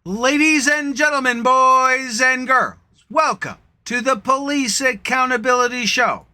Ladies and gentlemen, boys and girls, welcome to the Police Accountability Show.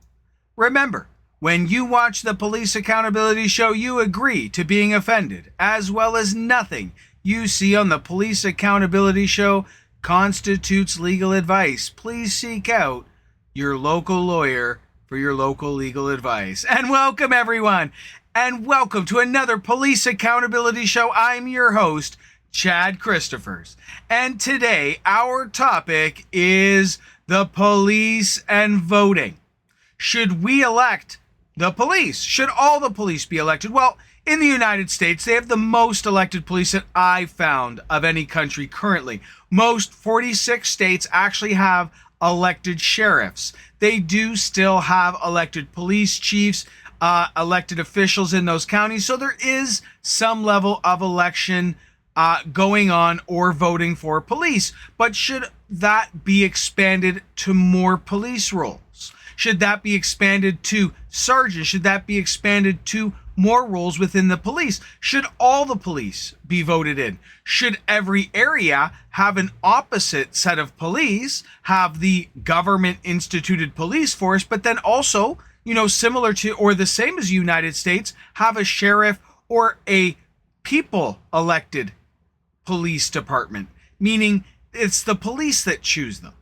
Remember, when you watch the Police Accountability Show, you agree to being offended, as well as nothing you see on the Police Accountability Show constitutes legal advice. Please seek out your local lawyer for your local legal advice. And welcome, everyone, and welcome to another Police Accountability Show. I'm your host, Chad Christophers. And today, our topic is the police and voting. Should we elect the police? Should all the police be elected? Well, in the United States, they have the most elected police that I've found of any country currently. Most 46 states actually have elected sheriffs. They do still have elected police chiefs, elected officials in those counties. So there is some level of election going on or voting for police. But should that be expanded to more police roles? Should that be expanded to sergeants? Should that be expanded to more roles within the police? Should all the police be voted in? Should every area have an opposite set of police, have the government instituted police force, but then also, similar to or the same as the United States, have a sheriff or a people elected police department, meaning it's the police that choose them.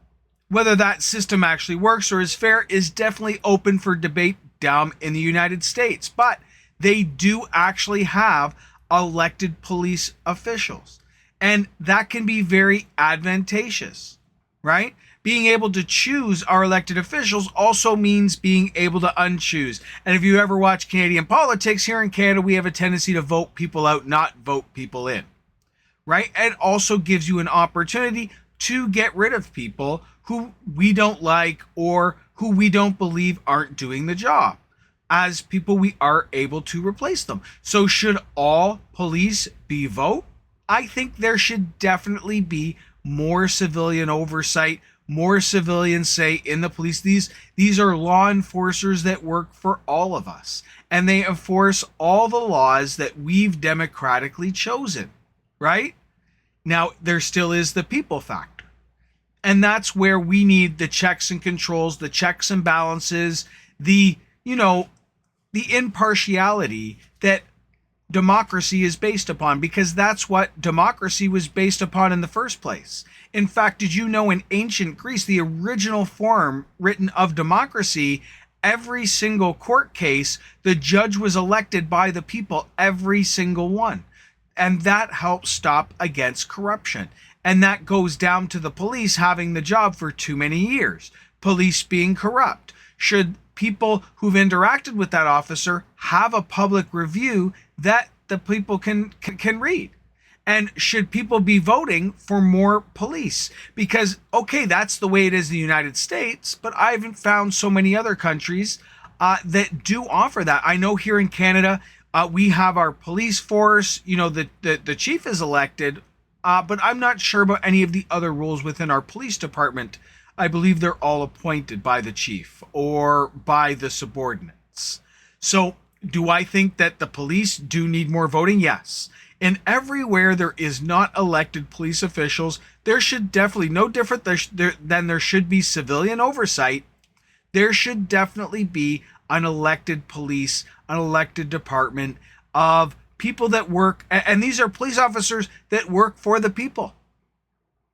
Whether that system actually works or is fair is definitely open for debate down in the United States, but they do actually have elected police officials, and that can be very advantageous, right? Being able to choose our elected officials also means being able to unchoose. And if you ever watch Canadian politics, here in Canada, we have a tendency to vote people out, not vote people in. Right? And also gives you an opportunity to get rid of people who we don't like or who we don't believe aren't doing the job. As people, we are able to replace them. So should all police be vote? I think there should definitely be more civilian oversight, more civilians say in the police. These are law enforcers that work for all of us, and they enforce all the laws that we've democratically chosen. Right? Now, there still is the people factor. And that's where we need the checks and controls, the checks and balances, the impartiality that democracy is based upon, because that's what democracy was based upon in the first place. In fact, did you know in ancient Greece, the original form written of democracy, every single court case, the judge was elected by the people, every single one. And that helps stop against corruption. And that goes down to the police having the job for too many years. Police being corrupt. Should people who've interacted with that officer have a public review that the people can read? And should people be voting for more police? Because, okay, that's the way it is in the United States, but I haven't found so many other countries that do offer that. I know here in Canada, we have our police force, the chief is elected, but I'm not sure about any of the other roles within our police department. I believe they're all appointed by the chief or by the subordinates. So do I think that the police do need more voting? Yes. And everywhere there is not elected police officials, there should definitely, no different than there should be civilian oversight, there should definitely be an elected police, an elected department of people that work, and these are police officers that work for the people,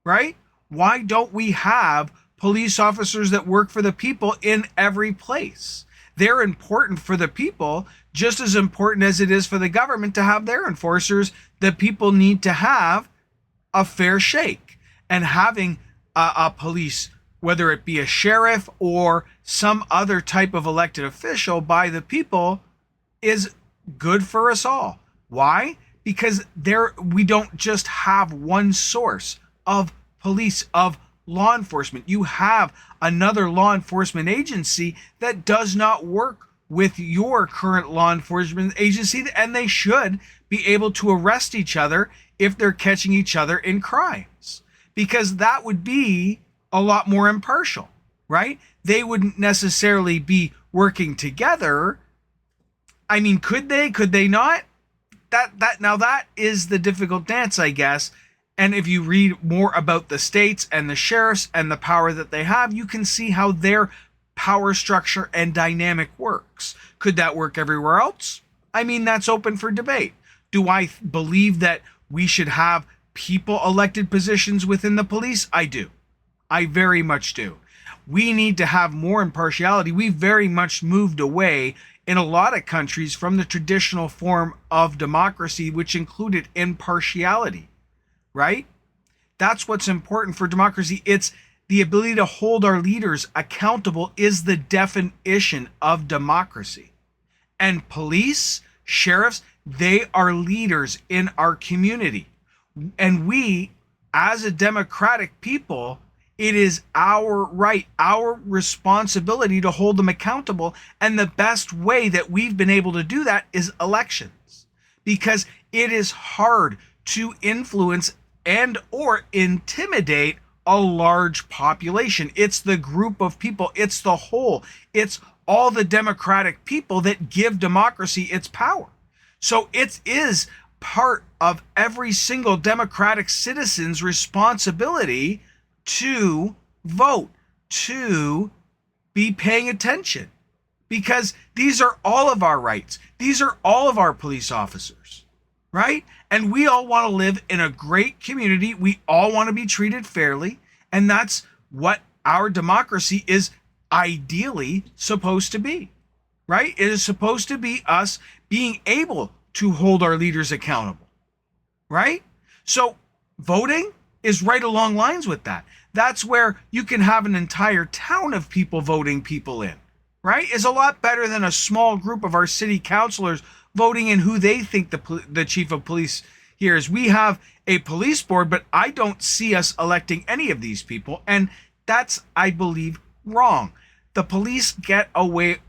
right? Why don't we have police officers that work for the people in every place? They're important for the people, just as important as it is for the government to have their enforcers. The people need to have a fair shake, and having a police, whether it be a sheriff or some other type of elected official by the people, is good for us all. Why? Because we don't just have one source of police, of law enforcement. You have another law enforcement agency that does not work with your current law enforcement agency, and they should be able to arrest each other if they're catching each other in crimes, because that would be a lot more impartial, right? They wouldn't necessarily be working together. I mean, could they not? That is the difficult dance, I guess. And if you read more about the states and the sheriffs and the power that they have, you can see how their power structure and dynamic works. Could that work everywhere else? I mean, that's open for debate. Do I believe that we should have people elected positions within the police? I do. I very much do. We need to have more impartiality. We've very much moved away in a lot of countries from the traditional form of democracy, which included impartiality, right? That's what's important for democracy. It's the ability to hold our leaders accountable is the definition of democracy. And police, sheriffs, they are leaders in our community. And we, as a democratic people, it is our right, our responsibility to hold them accountable. And the best way that we've been able to do that is elections, because it is hard to influence and or intimidate a large population. It's the group of people, it's the whole, it's all the democratic people that give democracy its power. So it is part of every single democratic citizen's responsibility to vote, to be paying attention, because these are all of our rights. These are all of our police officers, right? And we all want to live in a great community. We all want to be treated fairly. And that's what our democracy is ideally supposed to be, right? It is supposed to be us being able to hold our leaders accountable, right? So voting is right along lines with that. That's where you can have an entire town of people voting people in, right? Is a lot better than a small group of our city councilors voting in who they think the chief of police here is. We have a police board, but I don't see us electing any of these people. And that's, I believe, wrong. The police get away,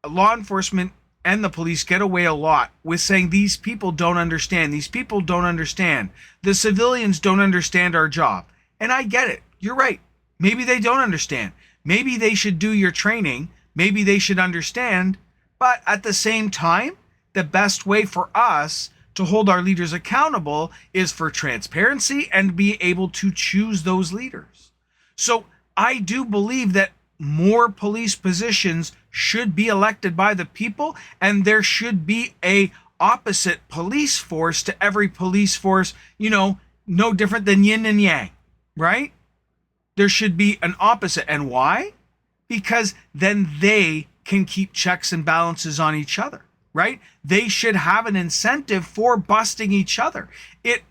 law enforcement and the police get away a lot with saying these people don't understand. These people don't understand. The civilians don't understand our job. And I get it. You're right. Maybe they don't understand. Maybe they should do your training. Maybe they should understand. But at the same time, the best way for us to hold our leaders accountable is for transparency and be able to choose those leaders. So I do believe that more police positions should be elected by the people, and there should be a opposite police force to every police force, no different than yin and yang, right? There should be an opposite. And why? Because then they can keep checks and balances on each other, right? They should have an incentive for busting each other. It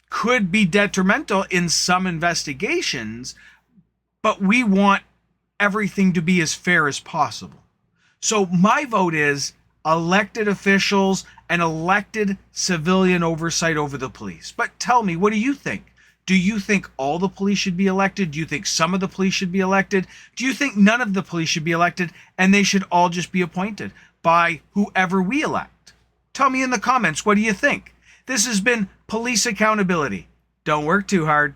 could be detrimental in some investigations, but we want everything to be as fair as possible. So my vote is elected officials and elected civilian oversight over the police. But tell me, what do you think? Do you think all the police should be elected? Do you think some of the police should be elected? Do you think none of the police should be elected and they should all just be appointed by whoever we elect? Tell me in the comments, what do you think? This has been Police Accountability. Don't work too hard.